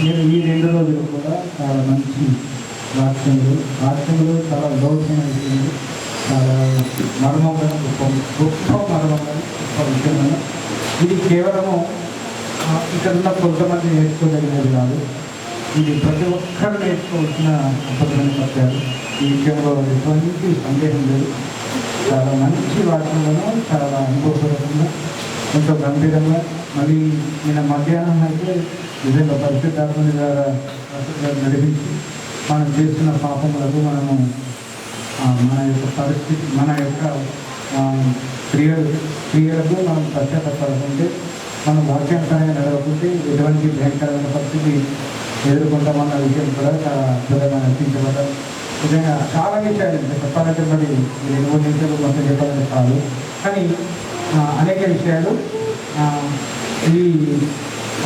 నేను ఈ 2 రోజులు కూడా చాలా మంచి వాక్యములు చాలా లోతైన విషయాలు, చాలా మర్మంగా గొప్ప మర్మంగా గొప్ప విషయమైన ఇది కేవలము ఇక్కడ ఉన్న కొంతమంది నేర్చుకోదగినది కాదు. ఇది ప్రతి ఒక్కరు నేర్చుకోవాల్సిన అద్భుతమైన సత్యాలు. ఈ విషయంలో ఎటువంటి సందేహం లేదు. చాలా మంచి వాక్యములను చాలా అనుభవపూర్వకంగా ఎంతో గంభీరంగా, మళ్ళీ నిన్న మధ్యాహ్నం అయితే నిజంగా పరిశుద్ధాత్మ ద్వారా నడిపించి మనం చేస్తున్న పాపములకు మనము మన యొక్క పరిస్థితి, మన యొక్క క్రియలకు మనం పశ్చాత్తపడకుంటే, మనం వాక్యానుసారంగా నడవకుంటే ఎటువంటి భయంకరమైన పరిస్థితి ఎదుర్కొంటామన్న విషయం కూడా చాలా అద్భుతంగా నడిపించబడ్డాం. నిజంగా చాలా విషయాలు చెప్పాలంటే మరి 2 నిమిషాలు మొత్తం చెప్పాలంటే కాదు, కానీ అనేక విషయాలు ఈ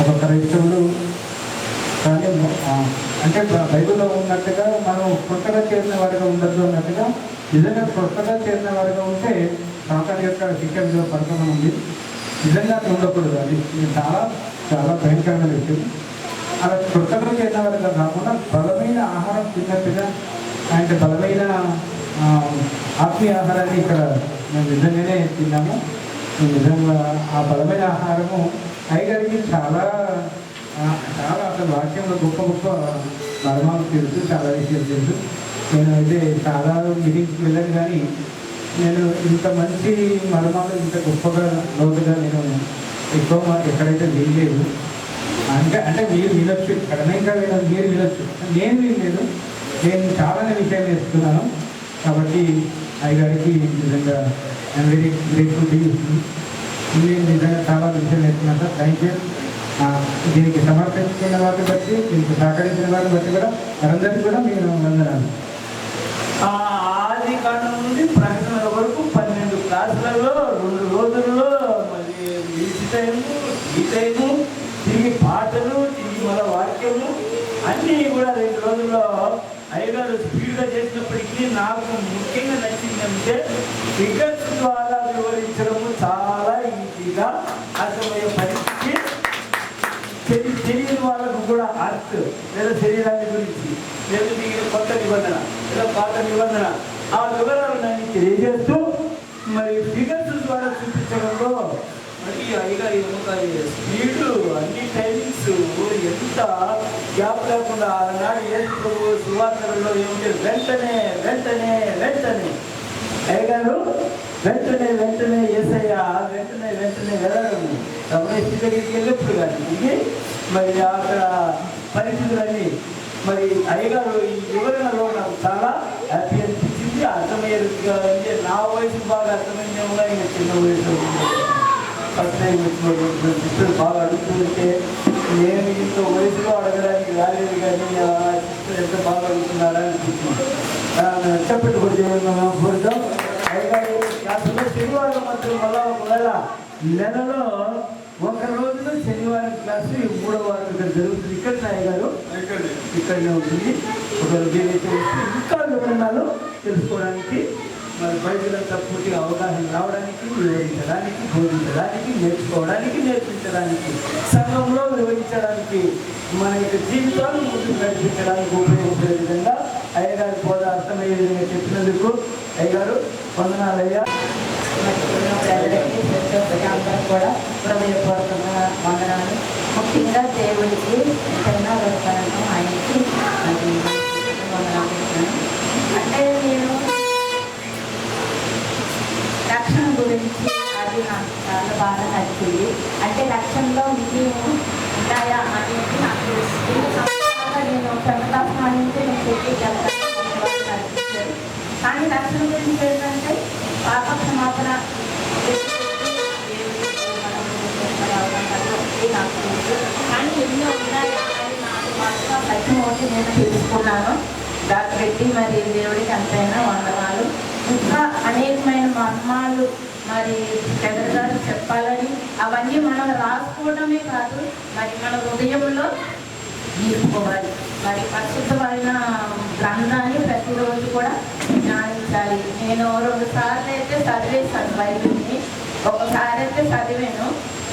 ఒక క్రైస్తవుడు కానీ అంటే బైబిల్లో ఉన్నట్టుగా మనం కొత్తగా చేరిన వారిగా ఉండద్దు అన్నట్టుగా, నిజంగా కొత్తగా చేరిన వారిగా ఉంటే సాతాను యొక్క శిక్షణ పథకం ఉంది. నిజంగా ఉండకూడదు. అది చాలా చాలా భయంకరమైన విషయం. అలా కొత్తగా చేరిన వారిగా కాకుండా బలమైన ఆహారం తిన్నట్టుగా, అంటే బలమైన ఆత్మీయ ఆహారాన్ని ఇక్కడ మేము నిజంగానే తిన్నాము. నిజంగా ఆ బలమైన ఆహారము అయ్యగారికి చాలా చాలా అసలు వాక్యంలో గొప్ప గొప్ప మర్మాలు తెలుసు, చాలా విషయాలు తెలుసు. నేను అయితే చాలా మీటింగ్స్కి వెళ్ళాను, కానీ నేను ఇంత మంచి మర్మాలు ఇంత గొప్పగా లోతుగా నేను ఎక్కువ ఎక్కడైతే వినలేదు. అంటే మీరు వినొచ్చు, ఎక్కడైనా ఇంకా మీరు వినొచ్చు, నేను వినలేదు. నేను చాలానే విషయాలు నేర్చుకున్నాను. కాబట్టి అయ్యగారికి నిజంగా I'm very grateful to you. నేను నిజంగా చాలా విషయాలు నేర్చుకున్నాను సార్. Thank you. దీనికి సమర్పించుకున్న వారిని బట్టి, దీనికి సహకరించిన వారిని బట్టి కూడా వారందరికీ కూడా మీరు వందనాలు. ఆది కాండం నుండి ప్రకటన వరకు 12 క్లాసులలో 2 రోజుల్లో మరి ఈ టైము తిరిగి పాటలు, తిరిగి మన వాక్యము అన్నీ కూడా 2 రోజుల్లో అయ్యగారు స్పీడ్గా చేసినప్పటికీ నాకు ముఖ్యంగా నచ్చిందంటే ఫిగర్స్ ద్వారా వివరించడము చాలా ఈజీగా అర్థమయ్యే పరిస్థితి. తెలియని వాళ్ళకు కూడా అర్త్ లేదా శరీరాన్ని గురించి లేదా మిగిలిన కొత్త నిబంధన లేదా పాత నిబంధన ఆ వివరాలను తెలియజేస్తూ మరి ఫిగర్స్ ద్వారా చూపించడంలో మరి అయ్యగారి స్పీడు, అన్ని టైమింగ్స్ ఎంత గ్యాప్ లేకుండా ఆనాడు ఏసు సువార్తలలో ఏముంటే వెంటనే వెంటనే వెంటనే అయ్యగారు వెంటనే యేసయ్య వెంటనే వెళ్ళడం రమణేష్ దగ్గరికి వెళ్ళినప్పుడు కానీ మరి అక్కడ పరిస్థితులన్నీ మరి అయ్యగారు ఈ వివరణలో నాకు చాలా హ్యాపీ అనిపించింది. అర్థమయ్యేదిగా అంటే నా వయసు బాగా అర్థమైందేమో, ఇంకా చిన్న వయసు ఫస్ట్ టైం సిస్టర్ బాగా అడుగుతుంటే నేను ఇంత వయసులో అడగడానికి రాలేదు, కానీ సిస్టర్ ఎంత బాగా అడుగుతున్నారా అనిపించింది. చెప్పట్టుకుంటే కోరుతాం. అయ్యగారు క్లాసులో శనివారం మాత్రం మళ్ళా ఒకవేళ నెలలో ఒక రోజులో శనివారం క్లాసు 3వ వారం ఇక్కడ జరుగుతుంది. ఇక్కడ అయ్యగారు ఇక్కడనే ఉంటుంది. ఒకవేళ వీలైతే ఇంకా వివరణలు తెలుసుకోవడానికి, మరి బైబిలంతా పూర్తిగా అవగాహన రావడానికి, వివరించడానికి, బోధించడానికి, నేర్పించడానికి, సంఘంలో వివరించడానికి, మన యొక్క జీవితాన్ని ముందుకు నడిపించడానికి ఉపయోగపడే విధంగా అయ్యగారి బోధ అర్థమయ్యే విధంగా చెప్పినందుకు అయ్యగారు వందనాలయ్యా. అందరూ కూడా హృదయపూర్వక వందనాలు. ముఖ్యంగా దేవుడికి చిన్నపడతాను, ఆయనకి వందనాలు. అంటే నేను రక్షణ గురించి అది నాకు చాలా బాగా నచ్చింది. అంటే రక్షణలో మేము ఉంటాయా అనేది నాకు తెలుస్తుంది. నేను పెద్దదాసం నుంచి నేను చెప్పి వెళ్తాను, కానీ రక్షణ గురించి ఏంటంటే పాప క్షమాపణ కానీ ఎన్నో ఉన్నాయి. నాకు మాత్రం సత్యం ఒకటి నేను తెలుసుకున్నాను. దాన్ని పెట్టి మరి దేవుడికి ఎంతైనా వందనాలు. ఇంకా అనేకమైన మర్మాలు మరి పెద్దగారు చెప్పాలని అవన్నీ మనం రాసుకోవడమే కాదు, మరి మన హృదయంలో నిలుపుకోవాలి. మరి పరిశుద్ధమైన గ్రంథాన్ని ప్రతిరోజు కూడా ధ్యానించాలి. నేను 2 సార్లు అయితే చదివేశాను బైబిల్ని. ఒకసారి అయితే చదివాను,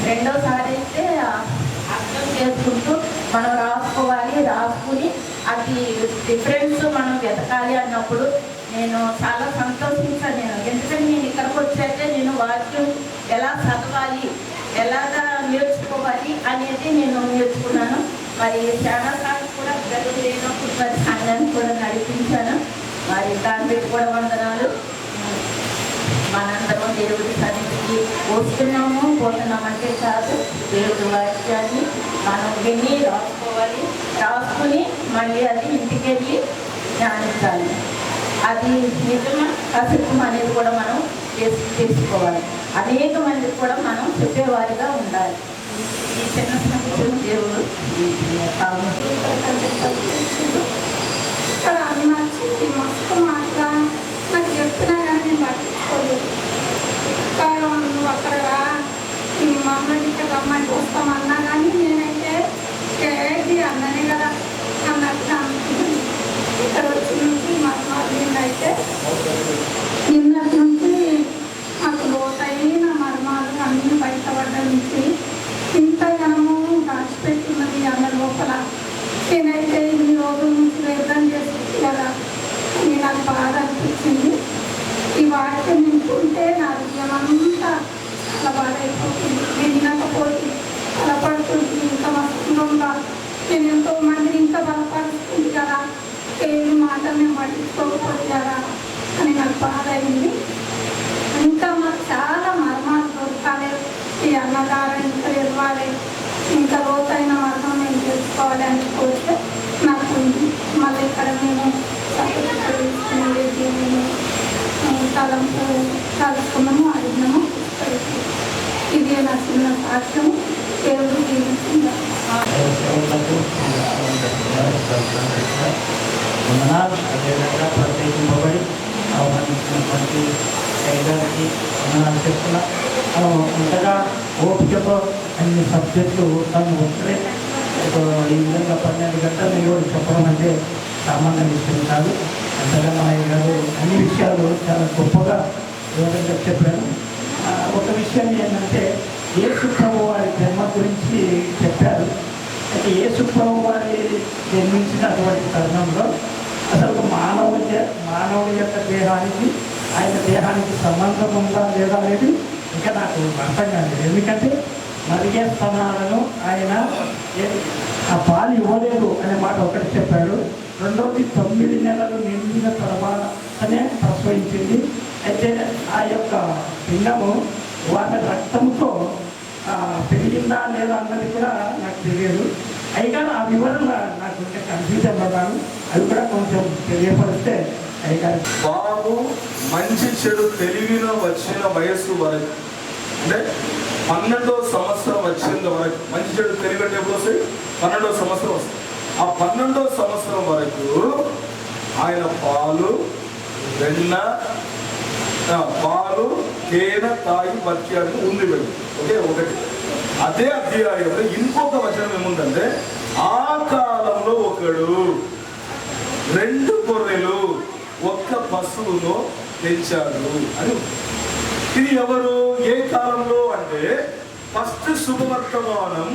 రెండోసారి అయితే అర్థం చేసుకుంటూ మనం రాసుకోవాలి. రాసుకుని అది డిఫరెన్స్ మనం వెతకాలి అన్నప్పుడు నేను చాలా సంతోషించాను. ఎందుకంటే నేను ఇక్కడికి వచ్చాక నేను వాక్యం ఎలా చదవాలి, ఎలాగా నేర్చుకోవాలి అనేది నేను నేర్చుకున్నాను. మరి చాలా సార్లు కూడా గదులు లేనప్పుడు మరి సంఘాన్ని కూడా నడిపించాను. మరి దాన్ని కూడా వందనాలు. మనందరం దేవుడి సన్నిధికి వస్తున్నాము పోతున్నామంటే కాదు, దేవుడి వాక్యాన్ని మనం విని రాసుకోవాలి. రాసుకుని మళ్ళీ అది ఇంటికి వెళ్ళి ధ్యానించాలి. అది నిజమా అసత్యం అనేది కూడా మనం తెలుసుకోవాలి. అనేక మందికి కూడా మనం చెప్పేవారిగా ఉండాలి. ఈ చిన్న సంగతులు దేవుడు ఇక్కడ అన్నచ్చి మస్తు మాట నాకు చెప్తున్నా కానీ నేను పట్టించుకోలేదు. నువ్వు అక్కడ మమ్మల్ని ఇక్కడ రమ్మని వస్తామన్నా కానీ నేనైతే ఏది అన్ననే కదా అన్నట్టు అనుకుంటున్నాను. ఇక్కడ వచ్చి నుంచి నిన్నైతే నిన్నటి నుంచి మాకు లోతైన మర్మాలు అన్నీ బయటపడ్డ నుంచి ఇంత జనము దాచిపెట్టున్నది అన్న లోపల నేనైతే ఇన్ని రోజుల నుంచి వ్యర్థం చేస్తుంది కదా అని నాకు బాధ అనిపించింది. ఈ వాక్యం వింటుంటే నా హృదయం అంతా చాలా బాధ అయిపోతుంది. నేను వినకపోతే బలపడుతుంది. ఇంకా వస్తుందా నేను ఎంతో మందిని ఇంకా బలపడుతుంది కదా, ఏమి మాట మేము పట్టించుకోకపోతే కదా అని నాకు బాధ అయింది. ఇంకా మాకు చాలా మర్మాలు దొరకాలి. ఈ అన్నదారం ఇంకా ఇవ్వాలి, ఇంకా లోతైన మర్మం మేము తెలుసుకోవాలి అని కోరితే నాకు ఉంది. మళ్ళీ ఇక్కడ మేము తలంపు కలుసుకున్నాము, అడిగినాము. ఇది నా చిన్న సాక్ష్యము. దేవుడు దీవించింది. అదేవిధంగా ప్రత్యేకింపబడి ఆహ్వానించినటువంటి గారికి వందనాలు చెప్తున్నా. అంతగా ఓపికతో అన్ని సబ్జెక్టులు తను వస్తే ఈ విధంగా 12 గంటలు కూడా చెప్పడం అంటే సామాన్య విషయం కాదు. అంతగా మన గారు అన్ని విషయాలు చాలా గొప్పగా వివరంగా చెప్పారు. ఒక విషయం ఏంటంటే యేసు ప్రభు వారి జన్మ గురించి చెప్పారు. అయితే యేసు ప్రభు వారి జన్మించినటువంటి తరుణంలో అసలు మానవుడి యొక్క దేహానికి ఆయన దేహానికి సంబంధం ఉందా లేదా అనేది ఇంకా నాకు అర్థం కాలేదు. ఎందుకంటే మరిగే స్థానాలను ఆయన ఆ పాలు ఇవ్వలేదు అనే మాట ఒకటి చెప్పాడు. రెండవది 9 నెలలు నిండిన తర్వాతనే ప్రసవించింది. అయితే ఆ యొక్క పిండము వాటి రక్తంతో పెరిగిందా లేదా అన్నది కూడా నాకు తెలియదు. అయినా ఆ వివరణ నాకు ఇంకా కన్ఫ్యూజన్ పడ్డాను. అది కూడా కొంచెం తెలియపరిస్తే అయ్యగారు. బాబు మంచి చెడు తెలివిలో వచ్చిన వయస్సు వరకు అంటే 12వ సంవత్సరం వచ్చేంత వరకు, మంచి చెడు తెలివి అంటే ఎప్పుడు వస్తాయి? 12వ సంవత్సరం వస్తుంది. ఆ 12వ సంవత్సరం వరకు ఆయన పాలు వెన్న పాలు తేనె తాగి బతికాడు ఉంది వెళ్ళి. ఓకే, ఒకటి. అదే అధ్యాయంలో ఇంకొక వచనం ఏముందంటే ఆ కాలంలో ఒకడు 2 గొర్రెలు 1 పశువును పెంచాడు అని. ఇది ఎవరు, ఏ కాలంలో అంటే ఫస్ట్ శుభవర్తమానం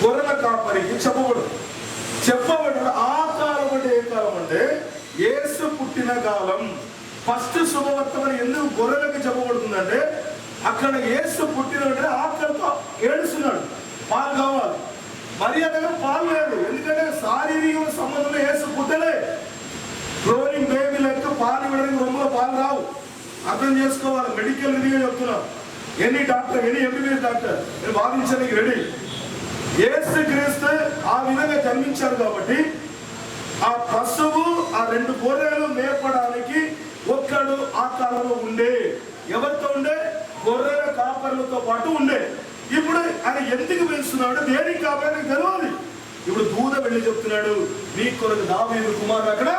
గొర్రెల కాపరికి చెప్పబడు. ఆ కాలం అంటే ఏ కాలం అంటే యేసు పుట్టిన కాలం. ఫస్ట్ శుభవర్తమానం ఎందుకు గొర్రెలకు చెప్పబడుతుందంటే అక్కడ యేసు పుట్టినంటే ఆకలితో ఏడుస్తున్నాడు, పాలు కావాలి. మరి అక్కడ పాలు లేదు, ఎందుకంటే శారీరక సంబంధంలో యేసు పుట్టలే. గ్రోయింగ్ బేబీ లెక్క పాలు ఇవ్వడానికి రొమ్మలో పాలు రావు. అర్థం చేసుకోవాలి. మెడికల్ రీతిగా చెప్తున్నాను. Any doctor, any MBBS doctor నేను వాదించడానికి రెడీ. యేసు క్రీస్తు ఆ విధంగా జన్మించారు కాబట్టి ఆ పశువు ఆ 2 గొర్రెలు మేపడానికి ఒక్కడు ఆ కాలంలో ఉండే. ఎవరితో ఉండే? గొర్రెల కాపర్లతో పాటు ఉండే. ఇప్పుడు ఆయన ఎందుకు పెంచుతున్నాడు, దేనికి కాపాడని తెలియాలి. ఇప్పుడు దూత వెళ్ళి చెప్తున్నాడు, నీ కొరకు దావీదు కుమారుడు అక్కడ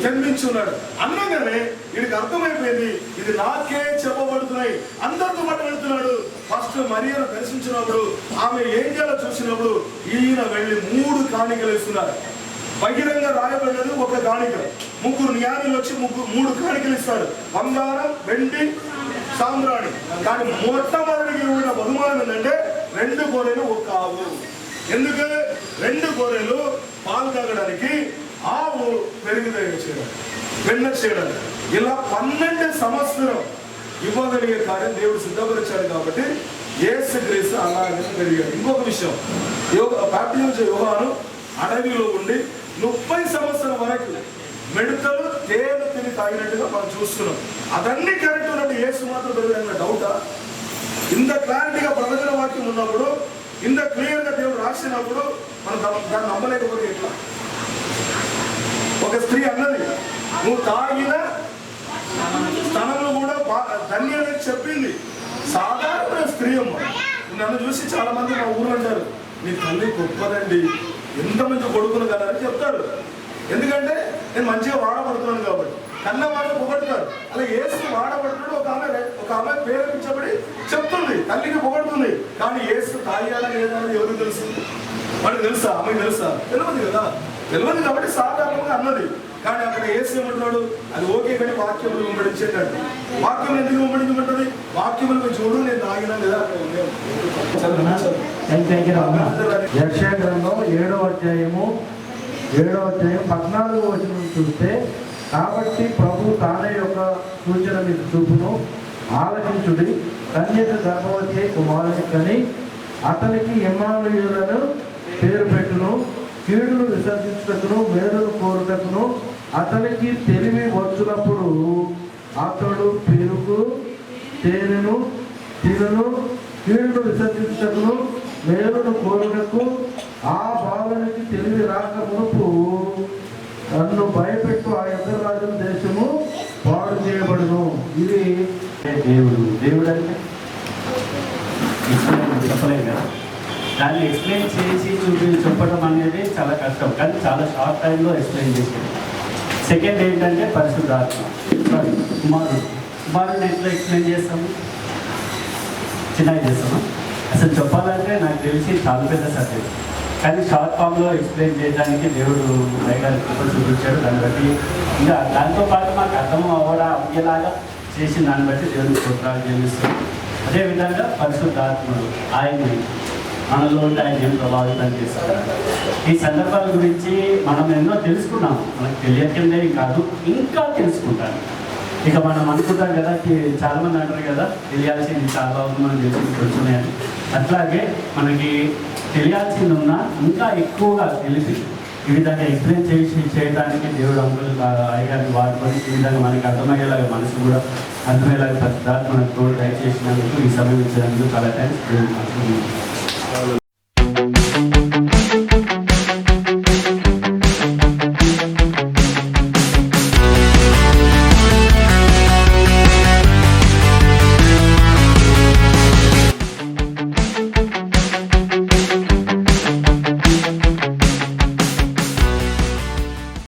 జన్మించున్నాడు అనగానే వీడికి అర్థమైపోయింది, ఇది నాకే చెప్పబడుతున్నాయి. అందరితో పాటు వెళ్తున్నాడు. ఫస్ట్ మరియను దర్శించినప్పుడు ఆమె ఏంజెల్ చూసినప్పుడు ఈయన వెళ్ళి 3 కాணிకలు ఇస్తున్నారు. బహిరంగ రాయబడినది ఒక కాணிక. 3 జ్ఞానులు వచ్చి 3 కాணிకలు ఇస్తారు, బంగారం, వెండి, సాంబ్రాణి. కానీ మొట్టమొదటికి ఉన్న బహుమానం ఏంటంటే 2 గొర్రెలు, 1 ఆవు. ఎందుకు 2 గొర్రెలు పాలు తాగడానికి, ఆవు పెరుగు చేయడం, వెన్న చేయడం. ఇలా 12 సంవత్సరం ఇవ్వగలిగే కార్యం దేవుడు సిద్ధపరిచాడు. కాబట్టి యేసుక్రీస్తు అలాగే పెరిగాడు. ఇంకొక విషయం, బాప్టిజం యోహాను అడవిలో ఉండి 30 సంవత్సరం వరకు మెడతలు తేలు తిని తాగినట్టుగా మనం చూస్తున్నాం. అదన్నీ కరెక్ట్ ఉన్నట్టు యేసు మాత్రం పెరిగిన డౌటా? ఇంత క్లారిటీగా ప్రవచన వాక్యం ఉన్నప్పుడు, ఇంత క్లియర్గా దేవుడు రాసినప్పుడు మనం దాన్ని నమ్మలేకపోతే ఎట్లా? ఒక స్త్రీ అన్నది, నువ్వు తాగిన స్థలంలో కూడా ధన్యని చెప్పింది. సాధారణ స్త్రీ అమ్మ. నన్ను చూసి చాలా మంది మా ఊరు అంటారు, నీ తల్లి గొప్పదండి, ఎంత మంచి కొడుకును కదా అని చెప్తాడు. ఎందుకంటే నేను మంచిగా వాడబడుతున్నాను కాబట్టి. కన్న వాళ్ళు పొగడుతారు. అలా యేసు వాడబడుతున్నాడు. ఒక ఆమె ప్రేరేపించబడి చెప్తుంది, తల్లికి పొగడుతుంది. కానీ యేసు తాగాడా లేదా అని ఎవరికి తెలుసు? వాడికి తెలుసా? ఆమెకు తెలుసా? తెలియదు కదా. తెలియదు కాబట్టి సాధారణంగా అన్నది. కానీ అక్కడ యేసు ఏమంటున్నాడు, అది ఓకే కానీ వాక్యములు వెంబడించేటట్టు. వాక్యం ఎందుకు వెంబడించమంటది? వాక్యములకు చూడు, నేను తాగినా లేదా. యెషయా గ్రంథం 7వ అధ్యాయం 14వ వచనం చూస్తే, కాబట్టి ప్రభు తానే యొక్క సూచన మీకు చూపును, ఆలకించుడి, కన్యక గర్భవతి కుమారుని కని అతనికి ఇమ్మానుయేలును పేరు పెట్టును, కీడును విసర్జించుటకును మేలును కోరుటకును అతనికి తెలివి వచ్చినప్పుడు అతడు పెరుగు తేనెను తినును, కీడును విసర్జించుటకును మేలును కోరుటకు ఆ బాలునికి తెలివి రాక మునుపు నన్ను భయపెట్టు ఆ ఇద్దరు రాజుల దేశము పాడు చేయబడును. ఇది దేవుడు అంటే చెప్పలేదు కదా. దాన్ని ఎక్స్ప్లెయిన్ చేసి చెప్పడం అనేది చాలా కష్టం, కానీ చాలా షార్ట్ టైంలో ఎక్స్ప్లెయిన్ చేసేది. సెకండ్ ఏంటంటే పరిశుద్ధాత్మ. కుమారుడు ఎట్లా ఎక్స్ప్లెయిన్ చేస్తాము? చిన్నగా చేస్తాము. అసలు చెప్పాలంటే నాకు తెలిసి చాలా పెద్ద సబ్జెక్ట్, కానీ షార్ట్ ఫామ్లో ఎక్స్ప్లెయిన్ చేయడానికి దేవుడు దయగారి కృపను చూపించాడు. దాన్ని బట్టి ఇంకా దాంతోపాటు మాకు అర్థం అయ్యేలాగా చేసిన దాన్ని బట్టి దేవుడికి స్తోత్రాలు చెల్లిస్తాం. అదేవిధంగా పరిశుద్ధాత్ముడు ఆయన్ని మనలో ఉంటే ఆయన ఏం ప్రభావితం చేస్తారు. ఈ సందర్భాల గురించి మనం ఎన్నో తెలుసుకున్నాం, మనకు తెలియకుందే కాదు, ఇంకా తెలుసుకుంటాను. ఇక మనం అనుకుంటాం కదా, చాలామంది అంటారు కదా తెలియాల్సింది చాలా ఉంది, మనం తెలుసుకున్నాయని. అట్లాగే మనకి తెలియాల్సింది ఉన్నా ఇంకా ఎక్కువగా తెలిసి ఈ విధంగా ఎక్స్ప్లెయిన్ చేయడానికి దేవుడు అంకుల్ అయ్యాన్ని వాడుకొని ఈ విధంగా మనకి అర్థమయ్యేలాగా, మనసు కూడా అర్థమయ్యేలాగా ప్రతిదాన్ని మనకు తోడు దయచేసినందుకు, ఈ సమయం ఇచ్చినందుకు చాలా థ్యాంక్స్.